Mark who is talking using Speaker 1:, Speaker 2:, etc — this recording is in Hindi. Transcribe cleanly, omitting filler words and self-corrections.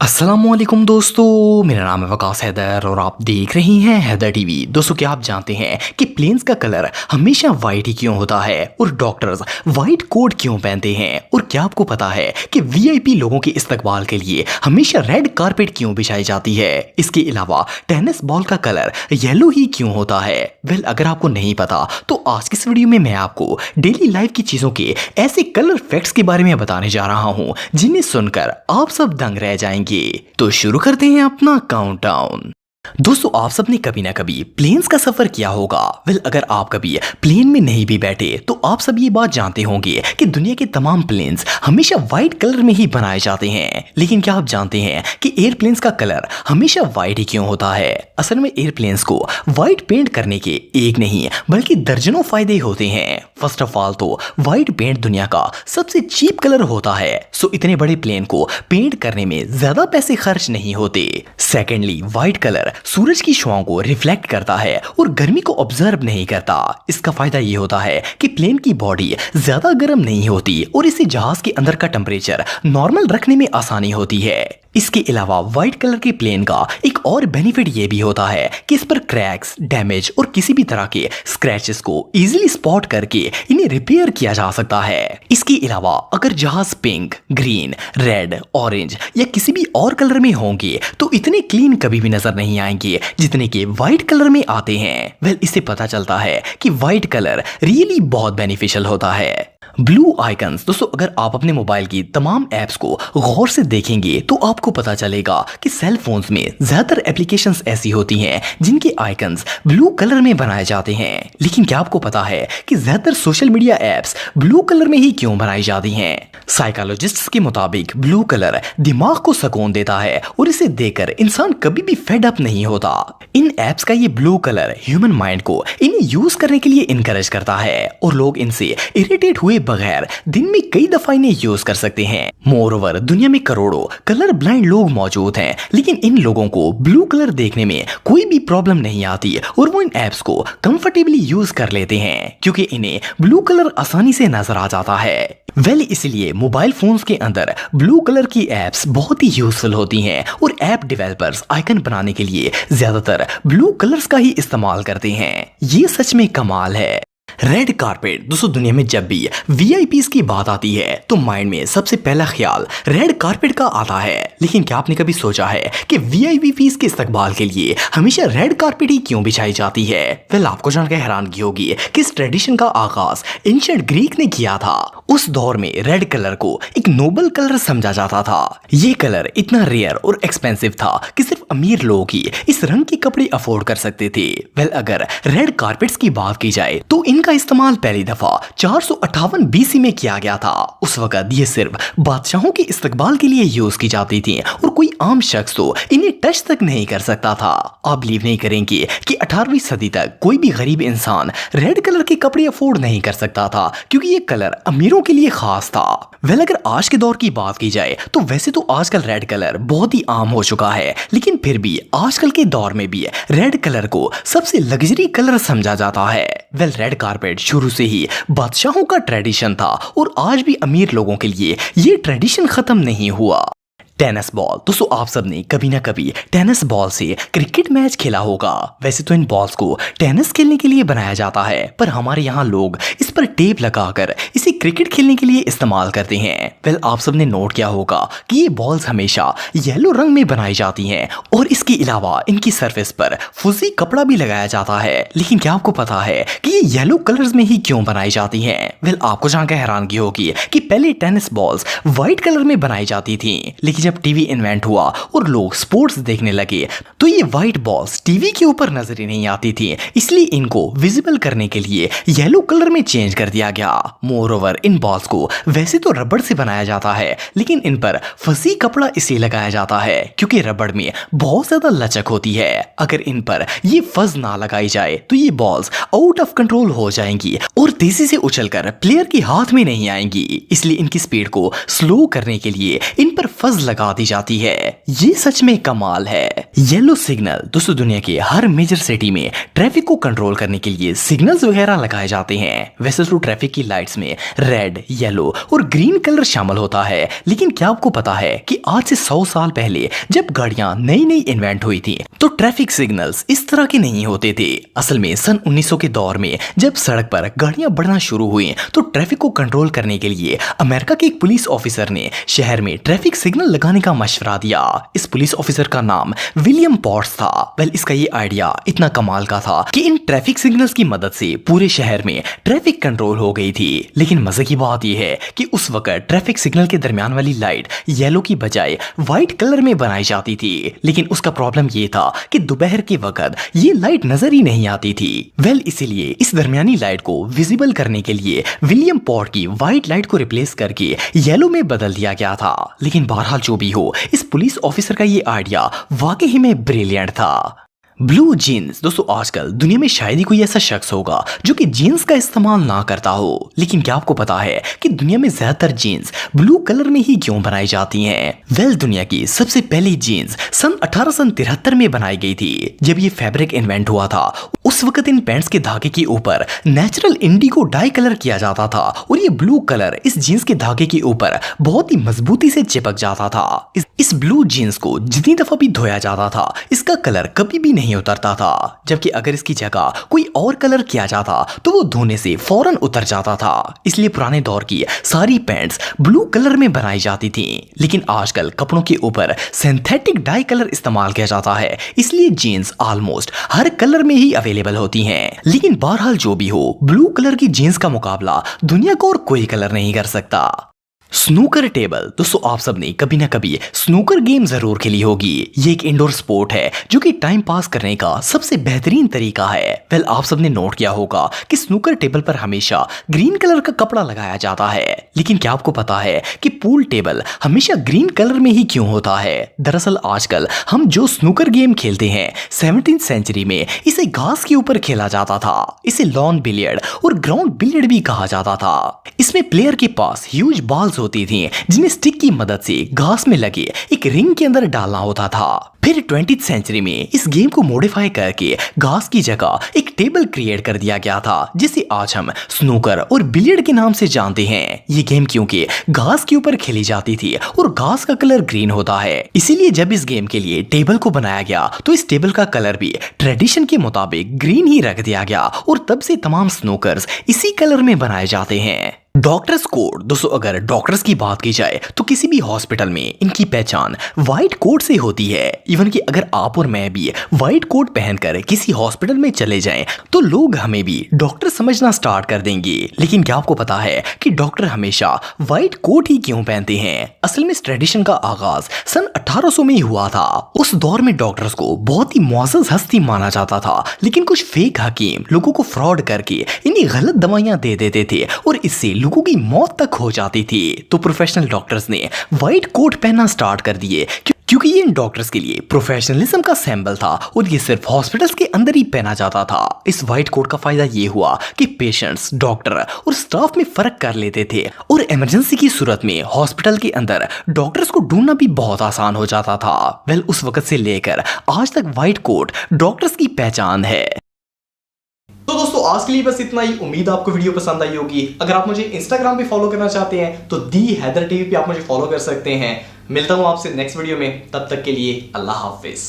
Speaker 1: अस्सलामुअलैकुम दोस्तों, मेरा नाम है वकास हैदर और आप देख रहे हैं हैदर टीवी। दोस्तों, क्या आप जानते हैं कि प्लेन्स का कलर हमेशा वाइट ही क्यों होता है और डॉक्टर्स वाइट कोट क्यों पहनते हैं? और क्या आपको पता है कि वीआईपी लोगों के इस्तकबाल के लिए हमेशा रेड कारपेट क्यों बिछाई जाती है? इसके अलावा टेनिस बॉल का कलर येलो ही क्यों होता है? अगर आपको नहीं पता तो आज की इस वीडियो में मैं आपको डेली लाइफ की चीजों के ऐसे कलर फैक्ट्स के बारे में बताने जा रहा हूं जिन्हें सुनकर आप सब दंग रह जाएंगे। तो शुरू करते हैं अपना काउंटडाउन। दोस्तों, आप सबने कभी ना कभी प्लेन्स का सफर किया होगा। अगर आप कभी प्लेन में नहीं भी बैठे तो आप सब ये बात जानते होंगे कि दुनिया के तमाम प्लेन्स हमेशा व्हाइट कलर में ही बनाए जाते हैं। लेकिन क्या आप जानते हैं कि एयरप्लेन्स का कलर हमेशा व्हाइट ही क्यों होता है? असल में एयरप्लेन्स को व्हाइट पेंट करने के एक नहीं बल्कि दर्जनों फायदे होते हैं। फर्स्ट ऑफ ऑल तो व्हाइट पेंट दुनिया का सबसे चीप कलर होता है, सो इतने बड़े प्लेन को पेंट करने में ज्यादा पैसे खर्च नहीं होते। सेकेंडली, व्हाइट कलर सूरज की छांव को रिफ्लेक्ट करता है और गर्मी को ऑब्जर्व नहीं करता। इसका फायदा ये होता है कि प्लेन की बॉडी ज्यादा गर्म नहीं होती और इससे जहाज के अंदर का टेम्परेचर नॉर्मल रखने में आसानी होती है। इसके अलावा व्हाइट कलर के प्लेन का एक और बेनिफिट ये भी होता है कि इस पर क्रैक्स, डैमेज और किसी भी तरह के स्क्रैचेस को इजीली स्पॉट करके इन्हें रिपेयर किया जा सकता है। इसके अलावा अगर जहाज पिंक, ग्रीन, रेड, ऑरेंज या किसी भी और कलर में होंगे तो इतने क्लीन कभी भी नजर नहीं आएंगे जितने के व्हाइट कलर में आते हैं। इससे पता चलता है कि व्हाइट कलर रियली बहुत बेनिफिशियल होता है। ब्लू आइकन्स, दोस्तों अगर आप अपने मोबाइल की तमाम ऐप्स को गौर से देखेंगे तो आपको पता चलेगा कि सेल फोन्स में ज्यादातर एप्लीकेशंस ऐसी होती हैं जिनके आइकन्स ब्लू कलर में बनाए जाते हैं। लेकिन क्या आपको पता है कि ज्यादातर social media apps blue colour में ही क्यों बनाई जाती हैं? साइकोलॉजिस्ट्स के मुताबिक ब्लू कलर दिमाग को सुकून देता है और इसे देखकर इंसान कभी भी फेड अप नहीं होता। इन ऐप्स का ये ब्लू कलर ह्यूमन माइंड को इन्हें यूज करने के लिए इनकरेज करता है और लोग इनसे इरिटेट हुए बगैर दिन में कई दफा इन्हें यूज कर सकते हैं। मोरओवर, दुनिया में करोड़ों कलर ब्लाइंड लोग मौजूद हैं, लेकिन इन लोगों को ब्लू कलर देखने में कोई भी प्रॉब्लम नहीं आती और वो इन ऐप्स को कंफर्टेबली यूज कर लेते हैं क्योंकि इन्हें ब्लू कलर आसानी से नजर आ जाता है। इसलिए मोबाइल फोन्स के अंदर ब्लू कलर की ऐप्स बहुत ही यूजफुल होती हैं और ऐप डेवलपर्स आइकन बनाने के लिए ज्यादातर ब्लू कलर्स का ही इस्तेमाल करते हैं। ये सच में कमाल है। रेड कारपेट, दोस्तों दुनिया में जब भी वीआईपीज की बात आती है तो माइंड में सबसे पहला ख्याल रेड कारपेट का आता है। लेकिन क्या आपने कभी सोचा है कि वीआईपीज के इस्तकबाल के लिए हमेशा रेड कारपेट ही क्यों बिछाई जाती है? आपको जानकर हैरानगी होगी कि इस ट्रेडिशन का आगाज एंशिएंट ग्रीक ने किया था। उस दौर में रेड कलर को एक नोबल कलर समझा जाता था। ये कलर इतना रेयर और एक्सपेंसिव था कि सिर्फ अमीर लोग ही इस रंग के कपड़े अफोर्ड कर सकते थे। अगर रेड कारपेट्स की बात की जाए तो इनका इस्तेमाल पहली दफा 458 बीसी में किया गया था। उस वक्त ये सिर्फ बादशाहों के इस्तकबाल के लिए यूज की जाती थी और कोई आम शख्स तो इन्हें टच तक नहीं कर सकता था। आप बिलीव नहीं करेंगे कि 18वीं सदी तक कोई भी गरीब इंसान रेड कलर के कपड़े अफोर्ड नहीं कर सकता था क्योंकि ये कलर अमीरों के लिए खास था। अगर आज के दौर की बात की जाए तो वैसे तो आजकल रेड कलर बहुत ही आम हो चुका है, लेकिन फिर भी आजकल के दौर में भी रेड कलर को सबसे लग्जरी कलर समझा जाता है। रेड कारपेट शुरू से ही बादशाहों का ट्रेडिशन था और आज भी अमीर लोगों के लिए ये ट्रेडिशन खत्म नहीं हुआ। टेनिस बॉल, दोस्तों आप सबने कभी ना कभी टेनिस बॉल से क्रिकेट मैच खेला होगा। वैसे तो इन बॉल्स को टेनिस खेलने के लिए बनाया जाता है, पर हमारे यहाँ लोग इस पर टेप लगाकर इसे क्रिकेट खेलने के लिए इस्तेमाल करते हैं। आप सबने नोट किया होगा कि ये बॉल्स हमेशा येलो रंग में बनाई जाती हैं और इसके अलावा इनकी सरफेस पर फुजी कपड़ा भी लगाया जाता है। लेकिन क्या आपको पता है कि ये येलो कलर्स में ही क्यों बनाई जाती हैं? आपको जानकर हैरानगी होगी कि पहले टेनिस बॉल्स व्हाइट कलर में बनाई जाती थी, लेकिन जब टीवी इन्वेंट हुआ और लोग स्पोर्ट्स देखने लगे तो ये व्हाइट बॉल्स टीवी के ऊपर नजर ही नहीं आती थी, इसलिए इनको विजिबल करने के लिए येलो कलर में चेंज कर दिया गया। मोरओवर, इन बॉल्स को वैसे तो रबड़ से बनाया जाता है, लेकिन इन पर फसी कपड़ा इसलिए लगाया जाता है क्योंकि रबड़ में बहुत ज्यादा लचक होती है। अगर इन पर ये फज ना लगाई जाए तो ये बॉल्स आउट ऑफ कंट्रोल हो जाएंगी और तेजी से उछलकर प्लेयर के हाथ में नहीं आएंगी। इसलिए इनकी स्पीड को स्लो करने के लिए इन पर फज लगा दी जाती है। ये सच में कमाल है। येलो सिग्नल, दोस्तों दुनिया दुनिया के हर मेजर सिटी में ट्रैफिक को कंट्रोल करने के लिए सिग्नल्स वगैरह लगाए जाते हैं। वैसे तो ट्रैफिक की लाइट्स में रेड, येलो और ग्रीन कलर शामिल होता है, लेकिन क्या आपको पता है कि आज से 100 साल पहले जब गाड़ियां नई नई इन्वेंट हुई थी तो ट्रैफिक सिग्नल्स इस तरह के नहीं होते थे। असल में सन 1900 के दौर में जब सड़क पर गाड़ियां बढ़ना शुरू हुई तो ट्रैफिक को कंट्रोल करने के लिए अमेरिका के एक पुलिस ऑफिसर ने शहर में ट्रैफिक सिग्नल लगाने का मशवरा दिया। इस पुलिस ऑफिसर का नाम विलियम पॉट्स था। वेल, इसका ये आइडिया इतना कमाल का था कि इन ट्रैफिक सिग्नल्स की मदद से पूरे शहर में ट्रैफिक कंट्रोल हो गई थी। लेकिन मजे की बात यह है कि उस वक्त ट्रैफिक सिग्नल के दरमियान वाली लाइट येलो की बजाय व्हाइट कलर में बनाई जाती थी। लेकिन उसका प्रॉब्लम यह था कि दोपहर के वक्त ये लाइट नजर ही नहीं आती थी। वेल, इसीलिए इस दरमियानी लाइट को विजिबल करने के लिए विलियम पॉट की व्हाइट लाइट को रिप्लेस करके येलो में बदल दिया गया था। लेकिन बहरहाल जो भी हो, इस पुलिस ऑफिसर का ये आइडिया वाकई ही में ब्रिलियंट था। Blue jeans. दोस्तों, आजकल दुनिया में शायद ही कोई ऐसा शख्स होगा जो कि जीन्स का इस्तेमाल ना करता हो। लेकिन क्या आपको पता है कि दुनिया में ज्यादातर जीन्स ब्लू कलर में ही क्यों बनाई जाती हैं? वेल, दुनिया की सबसे पहली जीन्स सन 1873 में बनाई गई थी। जब ये फैब्रिक इन्वेंट हुआ था उस वक्त इन पैंट्स के धागे के ऊपर नेचुरल इंडिगो डाई कलर किया जाता था और ये ब्लू कलर इस जीन्स के धागे के ऊपर बहुत ही मजबूती से चिपक जाता था। इस ब्लू जीन्स को जितनी दफा भी धोया जाता था इसका कलर कभी भी नहीं उतरता था। जबकि अगर इसकी जगह कोई और कलर किया जाता तो वो धोने से फौरन उतर जाता था। इसलिए पुराने दौर की सारी पैंट्स ब्लू कलर में बनाई जाती थी। लेकिन आजकल कपड़ों के ऊपर सिंथेटिक डाई कलर इस्तेमाल किया जाता है, इसलिए जीन्स ऑलमोस्ट हर कलर में ही अवेलेबल होती हैं। लेकिन बहरहाल जो भी हो, ब्लू कलर की जीन्स का मुकाबला दुनिया का और कोई कलर नहीं कर सकता। Snooker table. दोस्तों, आप सबने कभी ना कभी स्नूकर गेम जरूर खेली होगी। ये एक इंडोर स्पोर्ट है जो कि टाइम पास करने का सबसे बेहतरीन तरीका है। वेल, आप सबने नोट किया होगा कि स्नूकर टेबल पर हमेशा ग्रीन कलर का कपड़ा लगाया जाता है। लेकिन क्या आपको पता है कि पूल टेबल हमेशा ग्रीन कलर में ही क्यों होता है? दरअसल आजकल हम जो स्नूकर गेम खेलते हैं 17वीं सेंचुरी में इसे घास के ऊपर खेला जाता था। इसे लॉन बिलियर्ड और ग्राउंड बिलियर्ड भी कहा जाता था। इसमें प्लेयर के पास ह्यूज बॉल्स होती थी जिन्हें स्टिक की मदद से घास में लगे एक रिंग के अंदर डालना होता था। फिर 20वीं सेंचुरी में इस गेम को मॉडिफाई करके घास की जगह एक टेबल क्रिएट कर दिया गया था जिसे आज हम स्नूकर और बिलियर्ड के नाम से जानते हैं। ये गेम क्योंकि घास के ऊपर खेली जाती थी और घास का कलर ग्रीन होता है, इसीलिए जब इस गेम के लिए टेबल को बनाया गया तो इस टेबल का कलर भी ट्रेडिशन के मुताबिक ग्रीन ही रख दिया गया और तब से तमाम स्नूकर्स इसी कलर में बनाए जाते हैं। Doctors code. दोस्तों, अगर डॉक्टर्स की बात की जाए तो किसी भी हॉस्पिटल में इनकी पहचान व्हाइट कोट से होती है। इवन कि अगर आप और मैं भी व्हाइट कोट पहनकर किसी हॉस्पिटल में चले जाएं तो लोग हमें भी डॉक्टर समझना स्टार्ट कर देंगे। लेकिन क्या आपको पता है कि डॉक्टर हमेशा व्हाइट कोट ही क्यों पहनते हैं? असल में इस ट्रेडिशन का आगाज सन 1800 में ही हुआ था। उस दौर में डॉक्टर्स को बहुत ही मुअज़्ज़ज़ हस्ती माना जाता था, लेकिन कुछ फेक हकीम लोगों को फ्रॉड करके इन्हें गलत दवाइयां दे देते थे और इससे लोगों की मौत तक हो जाती थी। तो प्रोफेशनल डॉक्टर्स ने व्हाइट कोट पहनना स्टार्ट कर दिए क्योंकि ये इन डॉक्टर्स के लिए प्रोफेशनलिज्म का सिंबल था और ये सिर्फ हॉस्पिटल्स के अंदर ही पहना जाता था। इस व्हाइट कोट का फायदा ये हुआ कि पेशेंट्स, डॉक्टर और स्टाफ में फर्क कर लेते थे और इमरजेंसी की सूरत में हॉस्पिटल के अंदर डॉक्टर्स को ढूंढना भी बहुत आसान हो जाता था। वेल, उस वक्त से लेकर आज तक व्हाइट कोट डॉक्टर्स की पहचान है। तो दोस्तों, आज के लिए बस इतना ही। उम्मीद आपको वीडियो पसंद आई होगी। अगर आप मुझे इंस्टाग्राम पे फॉलो करना चाहते हैं तो दी हैदर टीवी पे आप मुझे फॉलो कर सकते हैं। मिलता हूं आपसे नेक्स्ट वीडियो में, तब तक के लिए अल्लाह हाफिज।